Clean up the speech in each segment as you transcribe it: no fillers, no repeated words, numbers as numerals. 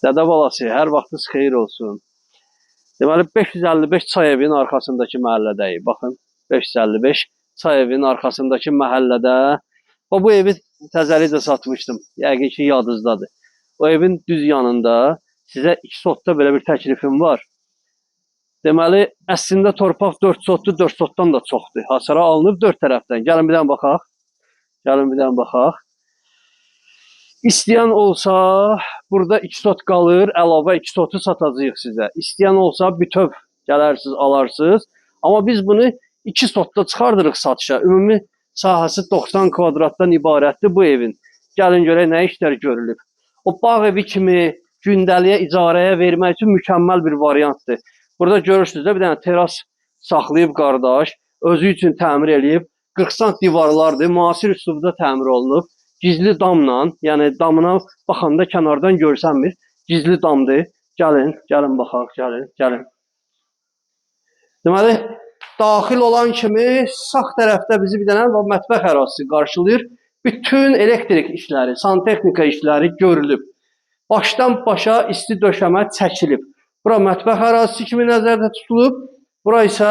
Dədə balası, hər vaxtınız xeyir olsun. Deməli, 555 çay evinin arxasındakı məhəllədəyik. Baxın, 555 çay evinin arxasındakı məhəllədə. Bu evi təzəliklə satmışdım. Yəqin ki, yadınızdadır. O evin düz yanında sizə 2 sotda belə bir təklifim var. Deməli, əslində torpaq 4 sotdur, 4 sotdan da çoxdur. Hasara alınıb 4 tərəfdən. Gəlin bir dənə baxaq. Gəlin bir dənə baxaq. İstəyən olsa, burada 2 sot qalır, əlavə 2 sotu satacağıq sizə. İstəyən olsa, bütöv gələrsiniz, alarsınız. Amma biz bunu 2 sotda çıxardırıq satışa. Ümumi sahəsi 90 kvadratdan ibarətdir bu evin. Gəlin görək nə işlər görülüb. O bağ evi kimi gündəliyə, icarəyə vermək üçün mükəmməl bir variantdır. Burada görürsünüz də bir dənə teras saxlayıb qardaş, özü üçün təmir eləyib. 40 sant divarlardır, müasir üslubda təmir olunub. Gizli damla, yəni damına baxanda kənardan görsənmir. Gizli damdır. Gəlin, gəlin baxaq, gəlin. Deməli, daxil olan kimi sağ tərəfdə bizi bir dənə mətbəx ərazisi qarşılayır. Bütün elektrik işləri, santexnika işləri görülüb. Başdan başa isti döşəmə çəkilib. Bura mətbəx ərazisi kimi nəzərdə tutulub. Bura isə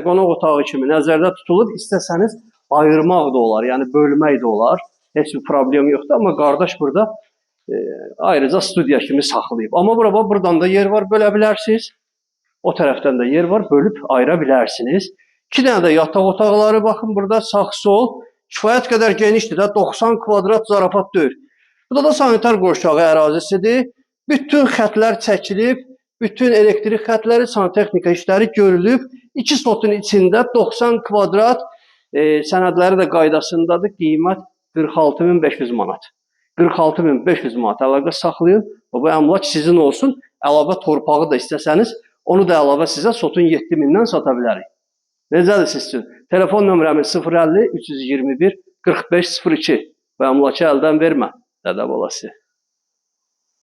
qonaq otağı kimi nəzərdə tutulub. İstəsəniz ayırmaq da olar, yəni bölmək də olar. Heç bir problem yoxdur. Amma qardaş burada ayrıca studiya kimi saxlayıb. Amma buradan da yer var, bölə bilərsiniz. O tərəfdən də yer var, bölüb ayıra bilərsiniz. 2 dənə də yataq otaqları, baxın burada sağ-sol kifayət qədər genişdir də, 90 kvadrat zarafat deyil. Burada da sanitar qurşağı ərazisidir. Bütün xətlər çəkilib, bütün elektrik xətləri, santexnika işləri görülüb. 2 sotun içində 90 kvadrat sənədləri də qaydasındadır. Qiymət 46.500 manat. 46.500 manat əlaqə saxlayın. Bu əmlak sizin olsun. Əlavə torpağı da istəsəniz, onu da əlavə sizə sotun 7.000-dən sata bilərik. Necədir siz üçün? Telefon nömrəmiz 050 321 4502. Bu əmlakı əldən vermə, dədə balası.